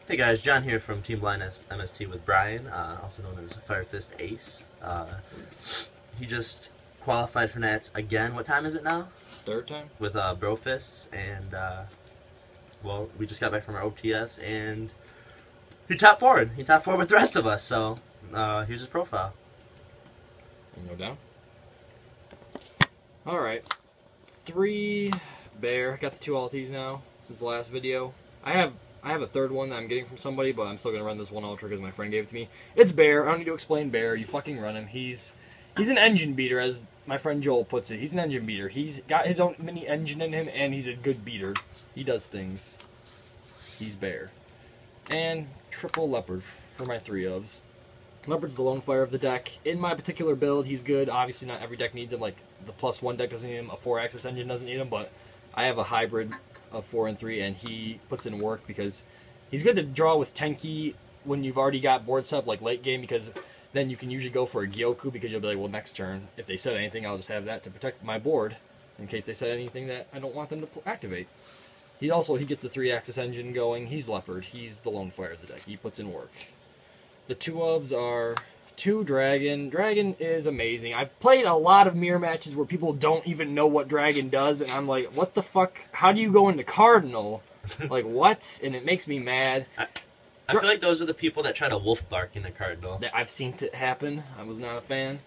Hey guys, John here from Team Blind MST with Brian, also known as Fire Fist Ace. He just qualified for Nats again. What time is it now? Third time? With Bro Fists, and well, we just got back from our OTS, and he top forward. He top forward with the rest of us. So here's his profile. And go down. All right, 3 bear. Got the 2 alties now since the last video. I have a third one that I'm getting from somebody, but I'm still gonna run this one ultra because my friend gave it to me. It's bear. I don't need to explain bear. You fucking run him. He's an engine beater, as my friend Joel puts it. He's an engine beater. He's got his own mini engine in him, and he's a good beater. He does things. He's bear. And triple leopard for my 3 ofs. Leopard's the lone fire of the deck. In my particular build, he's good. Obviously, not every deck needs him. Like, the +1 deck doesn't need him. A 4-axis engine doesn't need him. But I have a hybrid of 4 and 3, and he puts in work because he's good to draw with Tenki when you've already got board set up, like late game, because then you can usually go for a Gyokkou because you'll be like, well, next turn, if they set anything, I'll just have that to protect my board in case they set anything that I don't want them to activate. He gets the 3-axis engine going. He's Leopard. He's the lone fire of the deck. He puts in work. The 2 ofs are 2 Dragon. Dragon is amazing. I've played a lot of mirror matches where people don't even know what Dragon does, and I'm like, what the fuck? How do you go into Cardinal? Like, what? And it makes me mad. I feel like those are the people that try to Wolfbark into Cardinal. I've seen it happen. I was not a fan.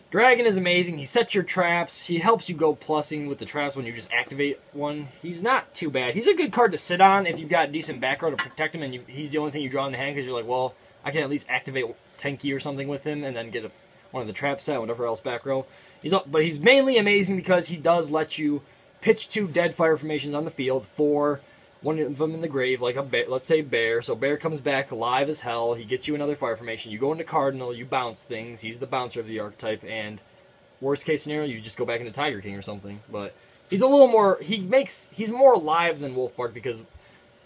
Dragon is amazing. He sets your traps. He helps you go plussing with the traps when you just activate one. He's not too bad. He's a good card to sit on if you've got decent back row to protect him, and he's the only thing you draw in the hand because you're like, well, I can at least activate Tenki or something with him and then get one of the traps set, whatever else back row. But he's mainly amazing because he does let you pitch 2 dead fire formations on the field for one of them in the grave, like a bear, let's say bear. So bear comes back alive as hell. He gets you another fire formation. You go into Cardinal, you bounce things. He's the bouncer of the archetype, and worst case scenario, you just go back into Tigerking or something. But he's a little more. He's more alive than Wolfbark because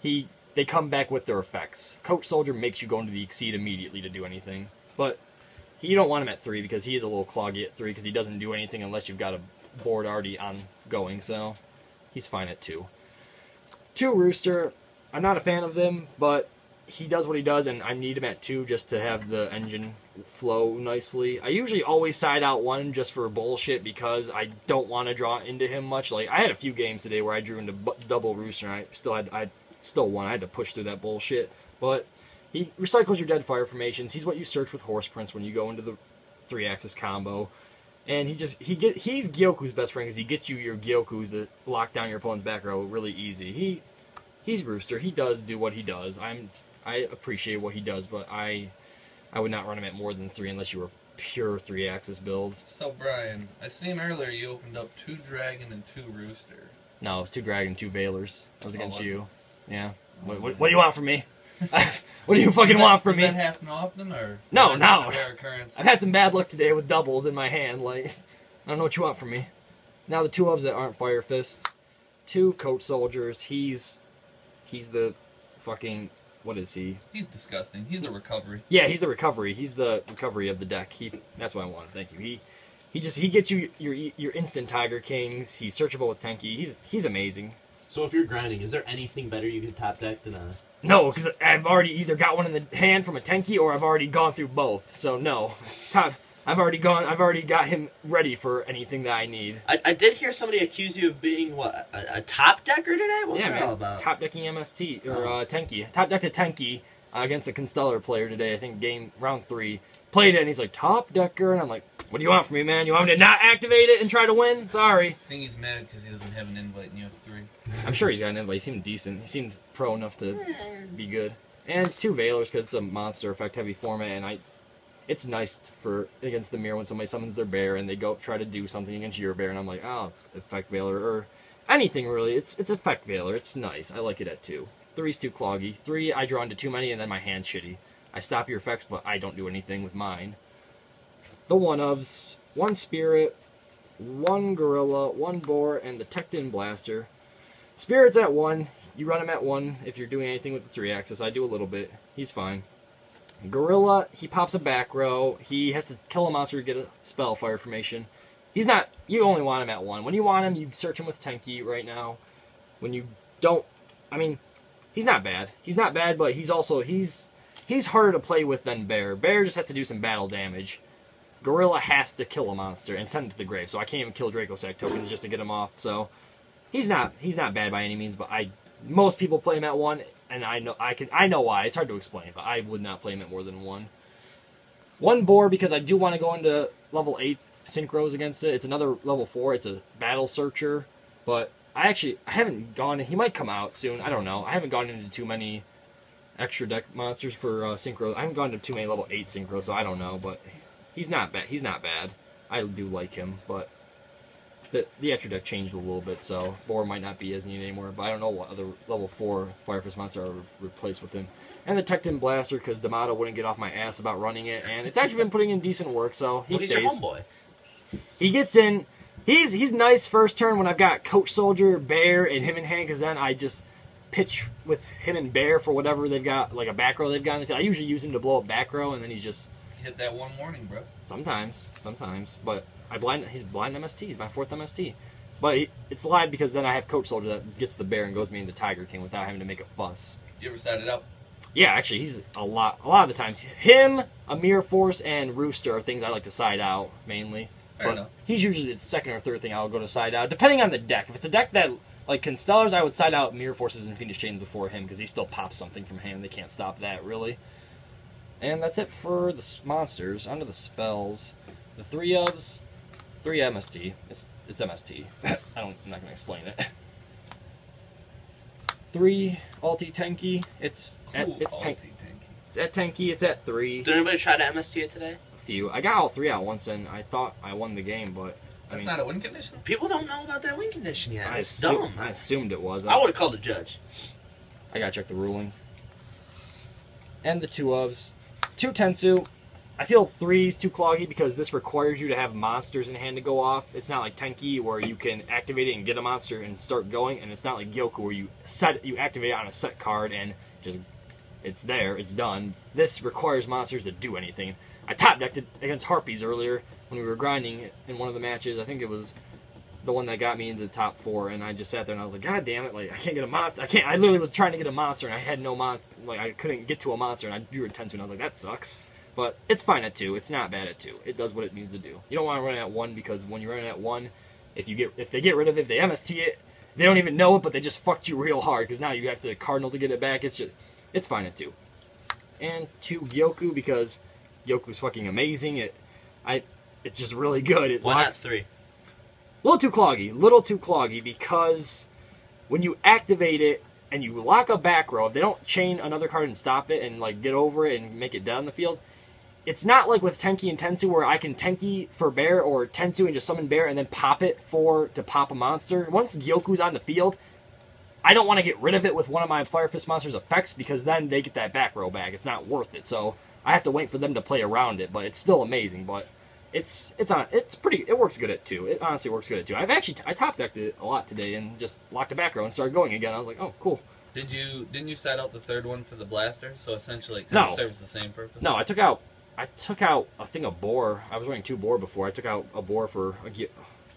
they come back with their effects. Coach Soldier makes you go into the Exceed immediately to do anything, but you don't want him at 3 because he is a little cloggy at 3 because he doesn't do anything unless you've got a board already ongoing. So he's fine at 2. 2 Rooster, I'm not a fan of them, but he does what he does, and I need him at 2 just to have the engine flow nicely. I usually always side out 1 just for bullshit because I don't want to draw into him much. Like, I had a few games today where I drew into double Rooster, and I still won. I had to push through that bullshit. But he recycles your dead fire formations. He's what you search with Horse Prince when you go into the 3-axis combo. And he's Gyokkou's best friend because he gets you your Gyokkous that lock down your opponent's back row really easy. He's Rooster. He does do what he does. I appreciate what he does, but I would not run him at more than 3 unless you were pure 3-axis builds. So Brian, I seen earlier you opened up 2 Dragon and 2 Rooster. No, it was 2 Dragon, 2 Veilers. That was against you. Yeah. Oh, What do you want from me? What do you fucking want from me? Does that happen often, or No. a rare occurrence? I've had some bad luck today with doubles in my hand. Like, I don't know what you want from me. Now the 2 ofs that aren't Fire Fists. 2 Coach Soldiers. He's the fucking, what is he? He's disgusting. He's the recovery. Yeah, he's the recovery. He's the recovery of the deck. That's what I wanted. Thank you. He gets you your instant Tiger Kings. He's searchable with Tenki. He's amazing. So if you're grinding, is there anything better you can top deck than a... No, because I've already either got one in the hand from a Tenki or I've already gone through both. So no, I've already got him ready for anything that I need. I did hear somebody accuse you of being, what, a top decker today? What's that all about? Top decking MST, or Tenki. Top decked a Tenki against a Constellar player today, I think round 3. Played it, and he's like, top decker, and I'm like, what do you want from me, man? You want me to not activate it and try to win? Sorry. I think he's mad because he doesn't have an invite and you have 3. I'm sure he's got an invite. He seemed decent. He seemed pro enough to be good. And 2 Veilers because it's a monster effect heavy format, and it's nice for against the mirror when somebody summons their bear and they go try to do something against your bear, and I'm like, oh, effect Veiler, or anything really. It's effect Veiler. It's nice. I like it at 2. 3's too cloggy. 3, I draw into too many, and then my hand's shitty. I stop your effects, but I don't do anything with mine. The 1 ofs, 1 Spirit, 1 Gorilla, 1 Boar, and the Tecton Blaster. Spirit's at 1. You run him at 1 if you're doing anything with the 3-axis. I do a little bit. He's fine. Gorilla, he pops a back row. He has to kill a monster to get a spell fire formation. He's not... You only want him at 1. When you want him, you search him with Tenki right now. When you don't... I mean, he's not bad. He's not bad, but he's also he's harder to play with than Bear. Bear just has to do some battle damage. Gorilla has to kill a monster and send it to the grave, so I can't even kill Dracosac tokens just to get him off. So he's not bad by any means, but most people play him at 1, and I know why. It's hard to explain, but I would not play him at more than 1. 1 Boar because I do want to go into level 8 synchros against it. It's another level 4. It's a battle searcher, but I haven't gone. He might come out soon. I don't know. I haven't gone into too many extra deck monsters for synchro. I haven't gone to too many level 8 synchros, so I don't know. But he's not bad. He's not bad. I do like him, but the extra deck changed a little bit, so Boar might not be as neat anymore. But I don't know what other level 4 Fire Fist monster I would replace with him. And the Tecton Blaster because D'Amato wouldn't get off my ass about running it, and it's actually been putting in decent work. So he stays. He's your homeboy. He gets in. He's nice first turn when I've got Coach Soldier, Bear, and him in hand, because then I just pitch with him and Bear for whatever they've got, like a back row they've got in the field. I usually use him to blow up back row, and then he's just... Hit that one warning, bro. Sometimes. But he's Blind MST. He's my 4th MST. But it's live because then I have Coach Soldier that gets the Bear and goes me into Tigerking without having to make a fuss. You ever side it up? Yeah, actually, he's a lot of the times. Him, Amir Force, and Rooster are things I like to side out, mainly. Fair enough. He's usually the second or third thing I'll go to side out, depending on the deck. If it's a deck that, like Constellars, I would side out Mirror Forces and Fiendish Chains before him, because he still pops something from hand. They can't stop that, really. And that's it for the monsters. Onto the spells. The 3 ofs, 3 MST. It's MST. I'm not going to explain it. 3 Ulti Tenki. It's at Tenki. It's at 3. Did anybody try to MST it today? Few. I got all 3 out once, and I thought I won the game, but that's not a win condition. People don't know about that win condition yet. It's dumb. dumb. I assumed it was. I would have called the judge. I gotta check the ruling. And the 2 ofs, 2 Tensu. I feel 3's too cloggy because this requires you to have monsters in hand to go off. It's not like Tenki where you can activate it and get a monster and start going, and it's not like Gyokkou where you activate it on a set card and just it's there, it's done. This requires monsters to do anything. I top decked it against Harpies earlier when we were grinding in one of the matches. I think it was the one that got me into the top 4, and I just sat there and I was like, God damn it, like I can't get a monster. I literally was trying to get a monster and I had no monster. Like I couldn't get to a monster and I drew a Tensu and I was like, that sucks. But it's fine at 2. It's not bad at 2. It does what it needs to do. You don't want to run it at 1 because when you run it at 1, if they get rid of it, if they MST it, they don't even know it, but they just fucked you real hard because now you have to Cardinal to get it back. It's fine at 2. And 2 Gyokkou because Gyokkou's fucking amazing. It's just really good. Why not 3? Little too cloggy because when you activate it and you lock a back row, if they don't chain another card and stop it and like get over it and make it dead on the field, it's not like with Tenki and Tensu where I can Tenki for Bear or Tensu and just summon Bear and then pop it to pop a monster. Once Gyokkou's on the field, I don't want to get rid of it with one of my Fire Fist monsters' effects because then they get that back row back. It's not worth it. So I have to wait for them to play around it, but it's still amazing. But it works good at 2. It honestly works good at 2. I top decked it a lot today and just locked the back row and started going again. I was like, oh, cool. Didn't you side out the 3rd one for the blaster? So essentially it No. serves the same purpose? No, I took out a thing of Boar. I was running 2 Boar before. I took out a Boar for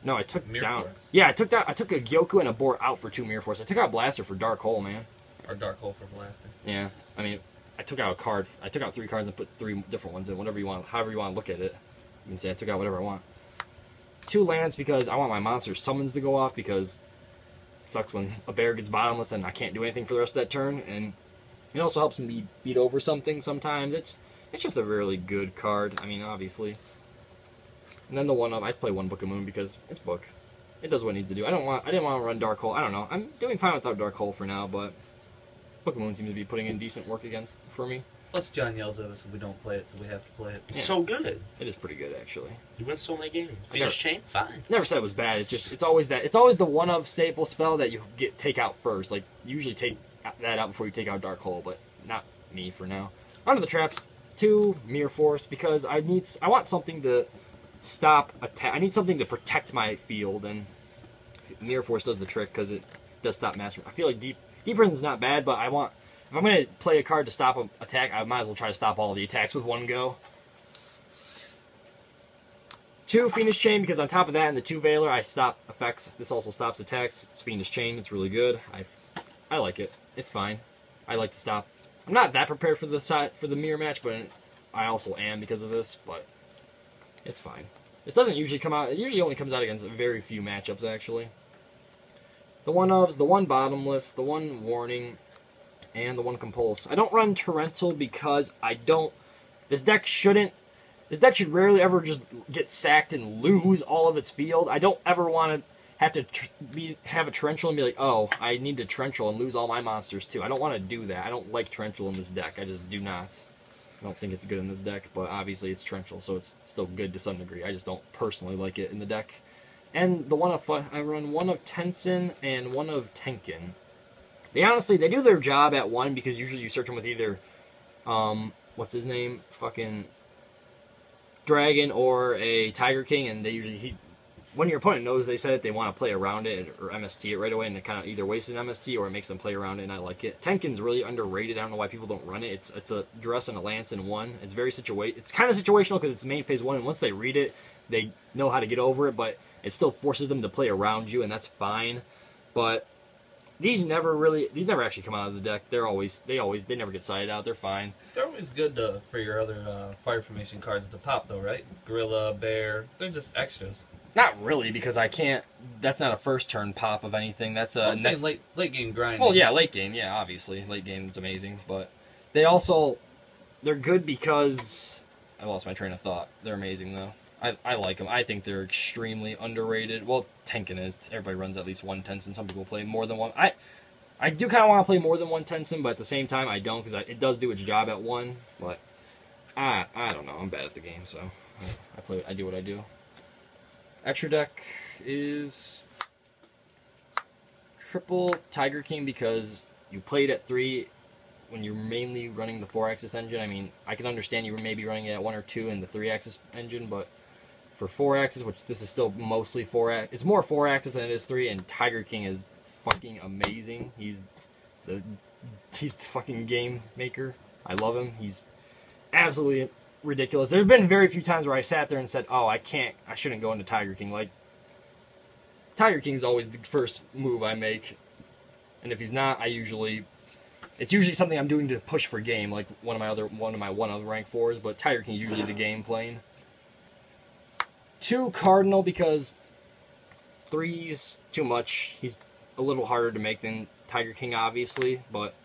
no, I took Mirror down. Force? Yeah, I took a Gyokkou and a Boar out for 2 Mirror Force. I took out Blaster for Dark Hole, man. Or Dark Hole for blaster. Yeah, I mean, I took out a card. I took out 3 cards and put 3 different ones in. Whatever you want, however you want to look at it. You can say I took out whatever I want. 2 lands because I want my monster summons to go off because it sucks when a Bear gets bottomless and I can't do anything for the rest of that turn. And it also helps me beat over something sometimes. It's just a really good card. I mean, obviously. And then the 1 of I play 1 Book of Moon because it's book. It does what it needs to do. I didn't want to run Dark Hole. I don't know. I'm doing fine without Dark Hole for now, but Book of Moon seems to be putting in decent work for me. Plus, John yells at us if we don't play it, so we have to play it. It's so good. It is pretty good, actually. You win so many games. Fiendish Chain, fine. Never said it was bad. It's always the 1 of staple spell that you take out first. Like you usually take that out before you take out Dark Hole, but not me for now. Onto the traps. 2 Mirror Force because I want something to stop attack. I need something to protect my field, and Mirror Force does the trick because it does stop Master. I feel like Deep Prison's not bad, but if I'm going to play a card to stop an attack, I might as well try to stop all the attacks with 1 go. 2 Fiendish Chain, because on top of that, in the 2 Veiler, I stop effects. This also stops attacks. It's Fiendish Chain. It's really good. I like it. It's fine. I like to stop. I'm not that prepared for the mirror match, but I also am because of this. But it's fine. This doesn't usually come out. It usually only comes out against very few matchups, actually. The one ofs, the one bottomless, the one warning, and the one compulse. I don't run torrential because I don't. This deck should rarely ever just get sacked and lose all of its field. I don't ever want to have to have a torrential and be like, oh, I need to torrential and lose all my monsters too. I don't want to do that. I don't like torrential in this deck. I just do not. I don't think it's good in this deck, but obviously it's torrential, so it's still good to some degree. I just don't personally like it in the deck. And the one of I run one of Tensen and one of Tenken. They do their job at one because usually you search them with either what's his name? Fucking Dragon or a Tigerking, and they usually when your opponent knows they said it, they want to play around it or MST it right away, and it kind of either wastes an MST or it makes them play around it, and I like it. Tenken's really underrated. I don't know why people don't run it. It's a dress and a lance in one. It's very It's kind of situational because it's main phase one, and once they read it, they know how to get over it, but it still forces them to play around you, and that's fine. But these never actually come out of the deck. They never get sided out. They're fine. They're always good for your other fire formation cards to pop, though, right? Gorilla, Bear, they're just extras. Not really, because I can't. That's not a first turn pop of anything. That's a I'm saying late game grind. Well, yeah, late game, yeah, obviously late game it's amazing, but they're good because I lost my train of thought. They're amazing though. I like them. I think they're extremely underrated. Well, Tenken is. Everybody runs at least one Tensen. Some people play more than one. I do kind of want to play more than one Tensen, but at the same time I don't because it does do its job at one. But I don't know. I'm bad at the game, so I do what I do. Extra deck is triple Tigerking because you played at 3 when you're mainly running the 4-axis engine. I mean, I can understand you were maybe running it at 1 or 2 in the 3-axis engine, but for 4-axis, which this is still mostly 4-axis, it's more 4-axis than it is 3, and Tigerking is fucking amazing. He's the fucking game maker. I love him. He's absolutely ridiculous. There's been very few times where I sat there and said, oh, I shouldn't go into Tigerking. Like, Tigerking is always the first move I make, and if he's not, it's usually something I'm doing to push for game, like one of my one other rank 4s, but Tigerking is usually the game plane. 2 Cardinal because 3's too much. He's a little harder to make than Tigerking, obviously, but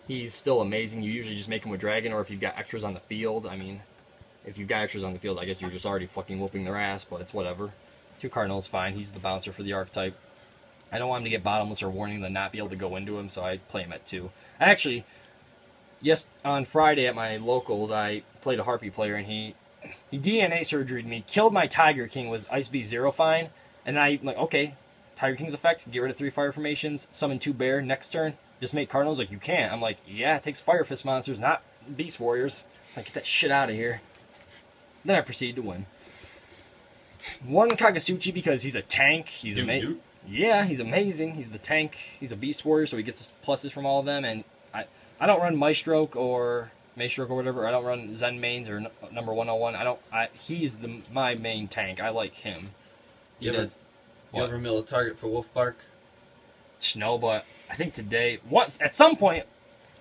he's still amazing. You usually just make him with Dragon, or if you've got extras on the field. I mean, if you've got extras on the field, I guess you're just already fucking whooping their ass, but it's whatever. 2 Cardinal is fine. He's the bouncer for the archetype. I don't want him to get bottomless or warning to not be able to go into him, so I play him at 2. Actually, yes, on Friday at my locals, I played a Harpy player, and he DNA surgery'd me, killed my Tigerking with Ice Beast Zero Fine, and I'm like, okay, Tigerking's effect, get rid of 3 fire formations, summon 2 bear, next turn, just make Cardinals. Like, you can't. I'm like, yeah, it takes Fire Fist monsters, not Beast Warriors. Like, get that shit out of here. Then I proceed to win. 1 Kagetsuchi because he's a tank. He's amazing. Yeah, he's amazing. He's the tank. He's a Beast Warrior, so he gets pluses from all of them. And I don't run Maestroke or whatever. I don't run Zen mains or number 101. He's my main tank. I like him. You ever mill a target for Wolfbark? No, but I think today, at some point,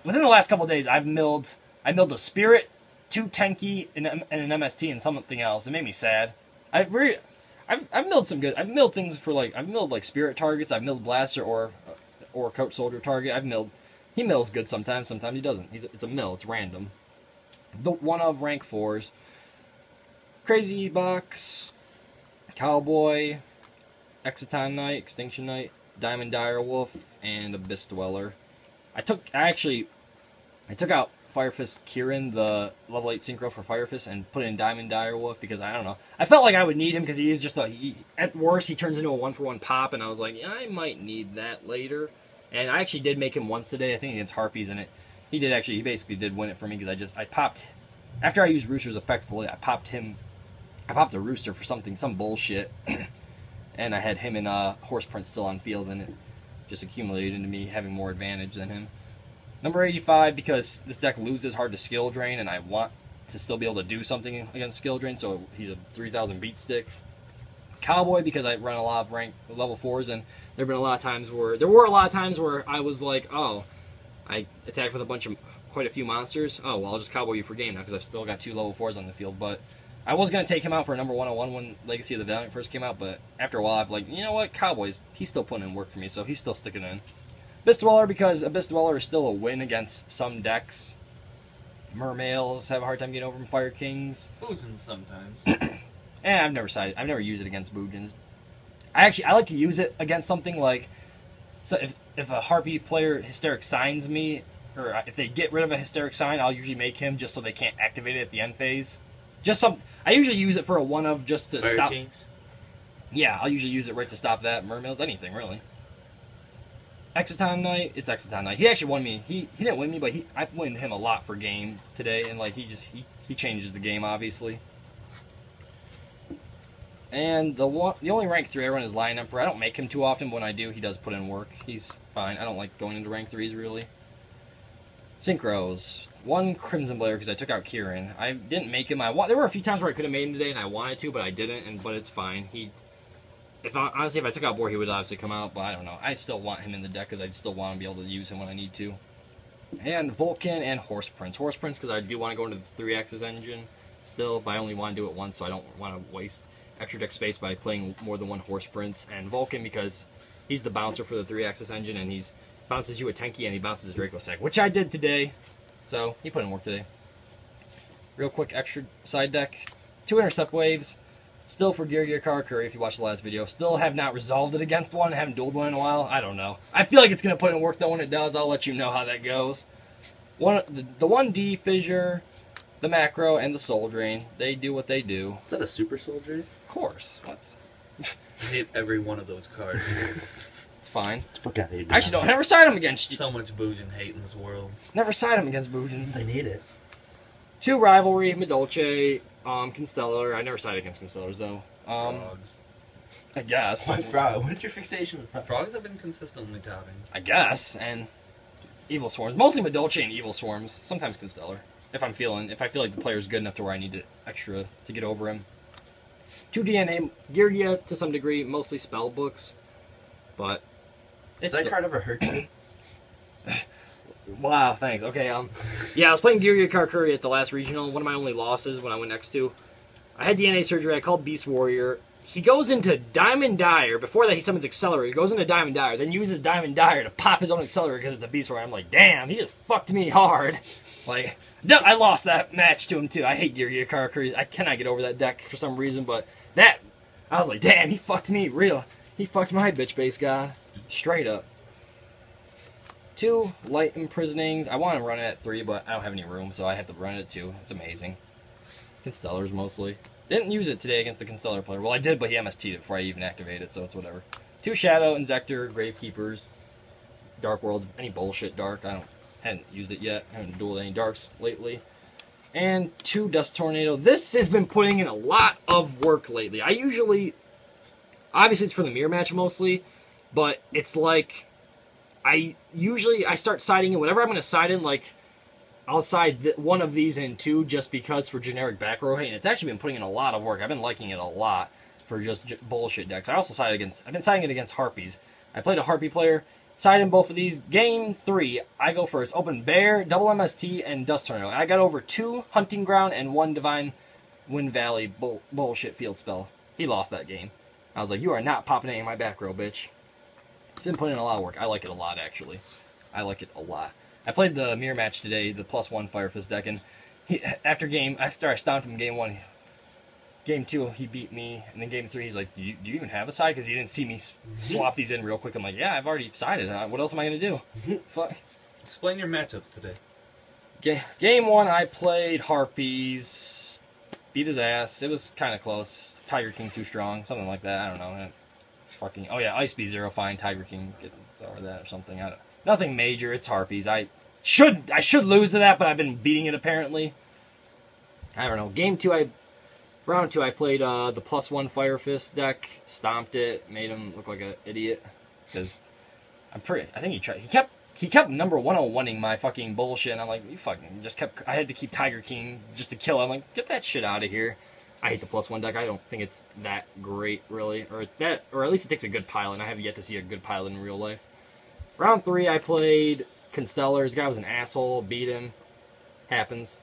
within the last couple of days, I milled a Spirit, 2 Tenki, and an MST, and something else. It made me sad. I've milled some good. I've milled things for I've milled Spirit targets. I've milled Blaster or Coach Soldier target. He mills good sometimes. Sometimes he doesn't. It's a mill. It's random. The one of rank 4s. Crazy Box, Cowboy, Exciton Knight, Extinction Knight, Diamond Direwolf, and Abyss Dweller. I took out Fire Fist Kieran, the level 8 synchro for Fire Fist, and put in Diamond Direwolf because I don't know. I felt like I would need him because he is just at worst he turns into a 1-for-1 pop, and I was like, yeah, I might need that later. And I actually did make him once today, I think against Harpies, and he basically did win it for me because I popped, after I used Rooster's effect fully, I popped the Rooster for some bullshit, and I had him and Horse Prince still on field, and it just accumulated into me having more advantage than him. Number 85, because this deck loses hard to skill drain, and I want to still be able to do something against skill drain, so he's a 3000 beat stick. Cowboy, because I run a lot of level 4s, and there were a lot of times where I was like, oh, I attacked with quite a few monsters. Oh, well, I'll just cowboy you for game now because I've still got 2 level 4s on the field. But I was going to take him out for a number 101 when Legacy of the Valiant first came out, but after a while I've like, you know what, Cowboys, he's still putting in work for me, so he's still sticking in. Abyss Dweller, because Abyss Dweller is still a win against some decks. Mermails have a hard time getting over from Fire Kings. Bujins sometimes. I've never used it against Bujins. I like to use it against something like, so if a Harpy player Hysteric signs me, or if they get rid of a Hysteric sign, I'll usually make him just so they can't activate it at the end phase. I usually use it for a one-of just to Fire stop. Kings? Yeah, I'll usually use it right to stop that. Mermails, anything really. Exciton Knight, it's Exciton Knight. He actually won me. He didn't win me, but I won him a lot for game today, and like he changes the game obviously. And the only rank 3 I run is Lion Emperor. I don't make him too often, but when I do, he does put in work. He's fine. I don't like going into rank 3s really. Synchros. 1 Crimson Blader because I took out Kieran. I didn't make him. There were a few times where I could have made him today and I wanted to, but I didn't. But it's fine. Honestly, if I took out Boar, he would obviously come out. But I don't know. I still want him in the deck because I still want to be able to use him when I need to. And Vulcan and Horse Prince. Horse Prince because I do want to go into the 3-axis engine still, but I only want to do it once, so I don't want to waste extra deck space by playing more than 1 Horse Prince. And Vulcan because he's the bouncer for the 3-axis engine, and he bounces you a Tenki and he bounces a Draco Sack, which I did today. So, he put in work today. Real quick extra side deck. 2 Intercept Waves. Still for Gyokkou Karakuri, if you watched the last video. Still have not resolved it against one. Haven't dueled one in a while. I don't know. I feel like it's going to put in work, though, when it does. I'll let you know how that goes. The 1D Fissure, the Macro, and the Soul Drain. They do what they do. Is that a Super Soul Drain? Of course. I hate every one of those cards. It's fine. Fuck out of here. Actually, don't. Never side them against you. So much Bujin hate in this world. Never side them against Bujins. I need it. 2 Rivalry, Medolce, Constellar. I never sided against Constellars, though. Frogs. I guess. Why frog? What's your fixation with frogs? Frogs have been consistently topping. I guess. And Evil Swarms. Mostly Medolce and Evil Swarms. Sometimes Constellar. If I feel like the player's good enough to where I need extra to get over him. 2 DNA, Gyokkou to some degree, mostly spell books. But Does that card ever hurt you? Wow, thanks. Okay, yeah, I was playing Gyokkou Karakuri at the last regional. One of my only losses when I went X-2. I had DNA surgery. I called Beast Warrior. He goes into Diamond Dire. Before that, he summons Accelerator. He goes into Diamond Dire, then uses Diamond Dire to pop his own Accelerator because it's a Beast Warrior. I'm like, damn, he just fucked me hard. Like, I lost that match to him, too. I hate Gyokkou Karakuri. I cannot get over that deck for some reason, but I was like, damn, he fucked me real. He fucked my bitch base god. Straight up. 2 Light Imprisonings. I want to run it at 3, but I don't have any room, so I have to run it at 2. It's amazing. Constellars mostly. Didn't use it today against the Constellar player. Well, I did, but he MST'd it before I even activated it, so it's whatever. 2 Shadow, Inzector, Gravekeepers, Dark Worlds, any bullshit dark. I haven't used it yet. I haven't dueled any darks lately. And 2 Dust Tornado. This has been putting in a lot of work lately. Obviously it's for the mirror match mostly, but it's like, I start siding in, whatever I'm going to side in, like, I'll side one of these in 2 just because for generic back row hate, and it's actually been putting in a lot of work. I've been liking it a lot for just bullshit decks. I've been siding it against Harpies. I played a Harpy player, sided in both of these. Game 3, I go first. Open Bear, double MST, and Dust Tornado. I got over 2 Hunting Ground and 1 Divine Wind Valley bullshit field spell. He lost that game. I was like, you are not popping any of my back row, bitch. It's been putting in a lot of work. I like it a lot, actually. I like it a lot. I played the mirror match today, the +1 Fire Fist deck, and after I stomped him game 1, game 2, he beat me, and then game 3, he's like, do you even have a side? Because he didn't see me swap these in real quick. I'm like, yeah, I've already sided. What else am I going to do? Fuck. Explain your matchups today. Game 1, I played Harpies, beat his ass. It was kind of close. Tigerking too strong, something like that. I don't know. It's fucking... Oh yeah, Ice B0 fine. Tigerking gets over that or something. Nothing major. It's Harpies. I should lose to that, but I've been beating it apparently. I don't know. Game 2, round 2, I played the +1 Fire Fist deck. Stomped it. Made him look like an idiot. Because I think he tried. He kept number 101ing my fucking bullshit. And I'm like, you fucking just kept. I had to keep Tigerking just to kill him. I'm like, get that shit out of here. I hate the +1 deck. I don't think it's that great, really. Or at least it takes a good pilot. I have yet to see a good pilot in real life. Round 3, I played Constellars. The guy was an asshole. Beat him. Happens.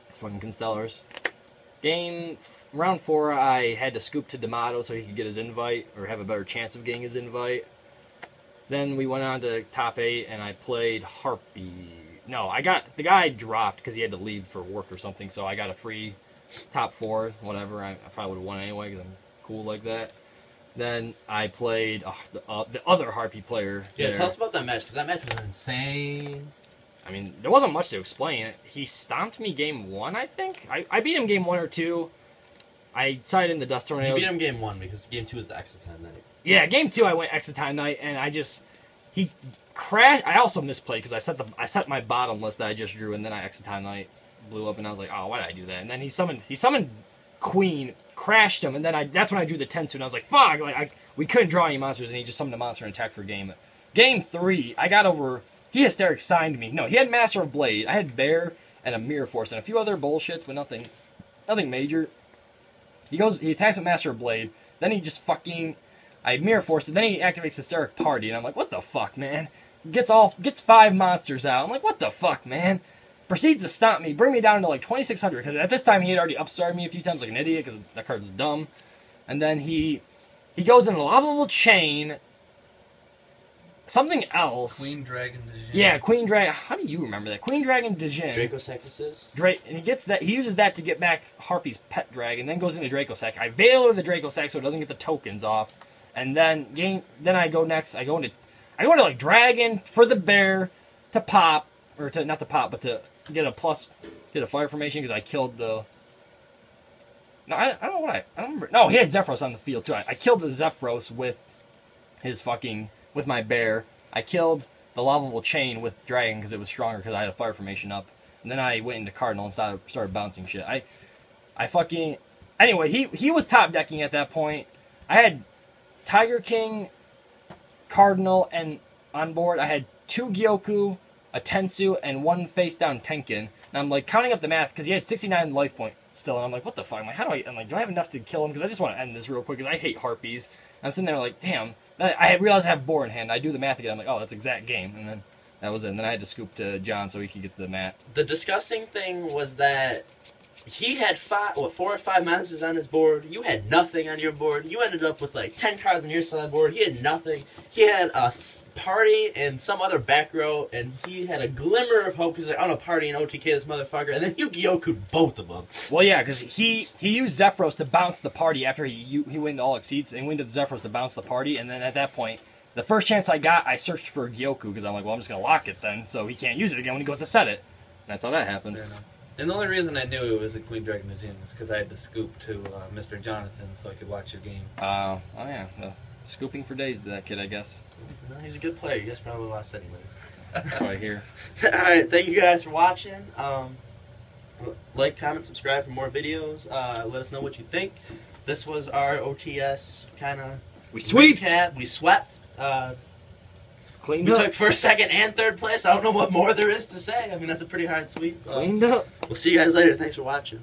It's fucking Constellars. Round 4, I had to scoop to D'Amato so he could get his invite, or have a better chance of getting his invite. Then we went on to top 8, and I played Harpy. No, the guy dropped because he had to leave for work or something, so I got a free top 4, whatever. I probably would have won anyway because I'm cool like that. Then I played the other Harpy player. Yeah, there. tell us about that match, because that match was insane. I mean, there wasn't much to explain. He stomped me game 1, I think. I beat him game 1 or 2. I sided in the Dust Tornadoes. You beat him game 1 because game 2 was the Exciton night. Yeah, game 2 I went Exciton night, and he crashed. I also misplayed because I set my Bottomless that I just drew, and then I Exciton night blew up, and I was like, oh, why did I do that? And then he summoned Queen, crashed him, and then that's when I drew the Tensu, and I was like, fuck! We couldn't draw any monsters, and he just summoned a monster and attacked for game. Game 3, I got over. He hysteric signed me. No, he had Master of Blade. I had Bear and a Mirror Force and a few other bullshits, but nothing major. He attacks with Master of Blade. Then he just fucking, I Mirror Force, and then he activates Hysteric Party, and I'm like, what the fuck, man? Gets 5 monsters out. I'm like, what the fuck, man? Proceeds to stomp me, bring me down to like 2,600, because at this time he had already upstarted me a few times like an idiot, because that card's dumb. And then he goes into Lava Chain. Something else. Queen Dragon Djinn. Yeah, Queen Dragon. How do you remember that? Queen Dragon Djinn. Dracosexes. And he gets that. He uses that to get back Harpy's pet dragon. Then goes into Dracosec. I Veiler the Dracosec so it doesn't get the tokens off. And then Then I go next. I go into like Dragon for the Bear to pop, or to not to pop, but to get a fire formation because I killed the. No, I don't know what I don't remember. No, he had Zephyros on the field too. I killed the Zephyros with with my Bear. I killed the Lava Chain with Dragon because it was stronger because I had a fire formation up. And then I went into Cardinal and started bouncing shit. Anyway, he was top decking at that point. I had Tigerking, Cardinal, and on board I had 2 Gyokkou, a Tensu, and 1 face down Tenken. And I'm like counting up the math because he had 69 life points still. And I'm like, what the fuck? I'm like, do I have enough to kill him? Because I just want to end this real quick because I hate Harpies. And I'm sitting there like, damn. I realized I have Boar in hand. I do the math again. I'm like, oh, that's exact game. And then that was it. And then I had to scoop to John so he could get the mat. The disgusting thing was that he had 4 or 5 monsters on his board. You had nothing on your board. You ended up with like 10 cards on your side board. He had nothing. He had a party and some other back row, and he had a glimmer of hope because on a party in OTK this motherfucker, and then you Gyokkou both of them. Well, yeah, because he used Zephyros to bounce the party after he went to all exceeds, and he went to the Zephyros to bounce the party, and then at that point, the first chance I got, I searched for Gyokkou because I'm like, well, I'm just going to lock it then, so he can't use it again when he goes to set it. And that's how that happened. Fair enough. And the only reason I knew it was a Queen Dragon Djinn is because I had to scoop to Mr. Jonathan so I could watch your game. Oh yeah. Scooping for days to that kid, I guess. No, he's a good player. You guys probably lost anyways. That's what I hear. Alright, thank you guys for watching. Like, comment, subscribe for more videos. Let us know what you think. This was our OTS kind of recap. We swept. Cleaned we up. took first, second, and third place. I don't know what more there is to say. I mean, that's a pretty hard sweep. Cleaned up. We'll see you guys later. Thanks for watching.